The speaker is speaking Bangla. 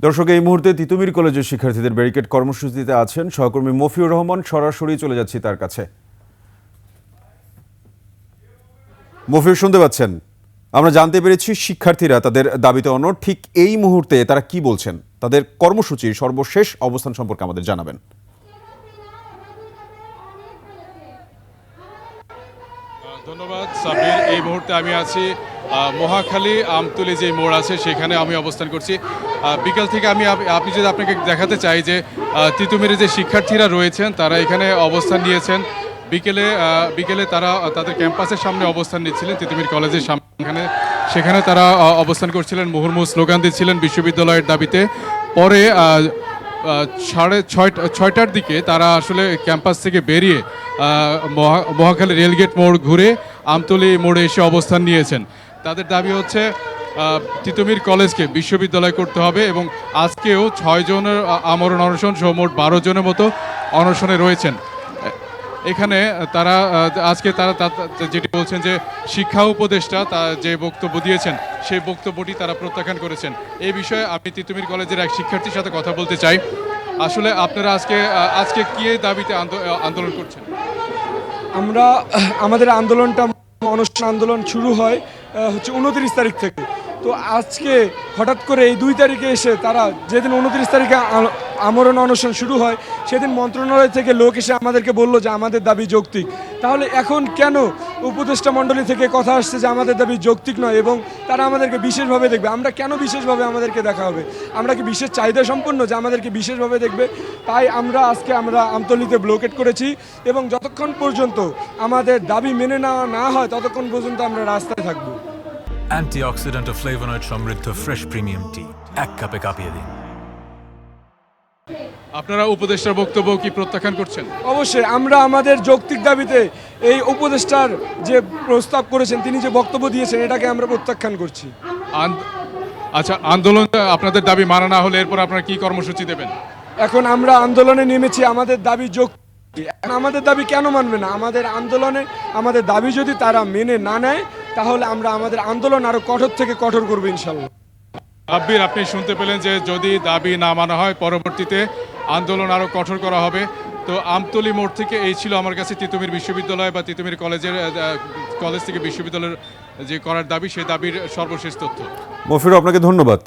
দর্শক, এই মুহূর্তে তিতুমির কলেজের শিক্ষার্থীদের ব্যারিকেড কর্মসূচিতে আছেন সহকর্মী মফিউর রহমান। সরাসরি চলে যাচ্ছি তার কাছে। মফিউর, শুনতে পাচ্ছেন? আমরা জানতে পেরেছি শিক্ষার্থীরা তাদের দাবিতে অনড়। ঠিক এই মুহূর্তে তারা কি বলছেন, তাদের কর্মসূচির সর্বশেষ অবস্থান সম্পর্কে আমাদের জানাবেন। ধন্যবাদ সাব্বির। এই মুহূর্তে আমি আছি মহাখালী আমতলী যে মোড় আছে সেখানে আমি অবস্থান করছি। বিকাল থেকে আপনি যদি আপনাকে দেখাতে চাই যে তিতুমিরে যে শিক্ষার্থীরা রয়েছেন তারা এখানে অবস্থান নিয়েছেন। বিকেলে তারা তাদের ক্যাম্পাসের সামনে অবস্থান নিচ্ছিলেন, তিতুমির কলেজের সামনে। সেখানে তারা অবস্থান করছিলেন, মুহুর্মুহু স্লোগান দিচ্ছিলেন বিশ্ববিদ্যালয়ের দাবিতে। পরে 6:30টার দিকে তারা আসলে ক্যাম্পাস থেকে বেরিয়ে মহাখালী রেলগেট মোড় ঘুরে আমতলী মোড়ে এসে অবস্থান নিয়েছেন। তাদের দাবি হচ্ছে তিতুমির কলেজকে বিশ্ববিদ্যালয় করতে হবে এবং আজকেও 6 জনের আমরণ অনশন সহ মোট 12 জনের মতো অনশনে রয়েছেন। এখানে তারা যেটি বলছেন যে শিক্ষা উপদেষ্টা যে বক্তব্য দিয়েছেন সেই বক্তব্যটি তারা প্রত্যাখ্যান করেছেন। এই বিষয়ে আমি তিতুমির কলেজের এক শিক্ষার্থীর সাথে কথা বলতে চাই। আসলে আপনারা আজকে কি দাবিতে আন্দোলন করছেন? আমাদের আন্দোলনটা অনশন আন্দোলন শুরু হয় হচ্ছে 29 তারিখ থেকে। তো আজকে হঠাৎ করে এই 2 তারিখে এসে তারা, যেদিন 29 তারিখে আমরণ অনশন শুরু হয় সেদিন মন্ত্রণালয় থেকে লোক এসে আমাদেরকে বলল যে আমাদের দাবি যৌক্তিক। তাহলে এখন কেন উপদেষ্টা মণ্ডলী থেকে কথা আসছে যে আমাদের দাবি যৌক্তিক নয় এবং তারা আমাদেরকে বিশেষভাবে দেখবে? আমরা কেন বিশেষভাবে আমাদেরকে দেখা হবে? আমরা কি বিশেষ চাহিদা সম্পন্ন যে আমাদেরকে বিশেষভাবে দেখবে? তাই আমরা আমতলীতে ব্লকেট করেছি এবং যতক্ষণ পর্যন্ত আমাদের দাবি মেনে নেওয়া না হয় ততক্ষণ পর্যন্ত আমরা রাস্তায় থাকবো। অ্যান্টিঅক্সিডেন্ট ও ফ্লেভোনয়েড সমৃদ্ধ ফ্রেশ প্রিমিয়াম টি এক কাপে কাঁপিয়ে দিন। আপনারা উপদেষ্টার বক্তব্য কি প্রত্যাখ্যান করছেন? অবশ্যই আমরা আমাদের যৌক্তিক দাবিতে এই উপদেষ্টার যে প্রস্তাব করেছেন, তিনি যে বক্তব্য দিয়েছেন, এটাকে আমরা প্রত্যাখ্যান করছি। আচ্ছা, আন্দোলন আপনাদের দাবি মানা না হলে এরপর আপনারা কি কর্মসূচি দেবেন? এখন আমরা আন্দোলনে নেমেছি, আমাদের দাবি যৌক্তিক। আমাদের দাবি কেন মানবে না? আমাদের দাবি যদি তারা মেনে না নেয় তাহলে আমরা আমাদের আন্দোলন আরো কঠোর থেকে কঠোর করবো ইনশাল্লাহ। আব্বির, আপনি শুনতে পেলেন যে যদি দাবি না মানা হয় পরবর্তীতে আন্দোলন আরো কঠোর করা হবে। তো আমতলী মোড় থেকে এই ছিল আমার কাছে তিতুমির বিশ্ববিদ্যালয় বা তিতুমির কলেজ থেকে বিশ্ববিদ্যালয়ের যে করার দাবি সেই দাবির সর্বশেষ তথ্য। মফিউর, আপনাকে ধন্যবাদ।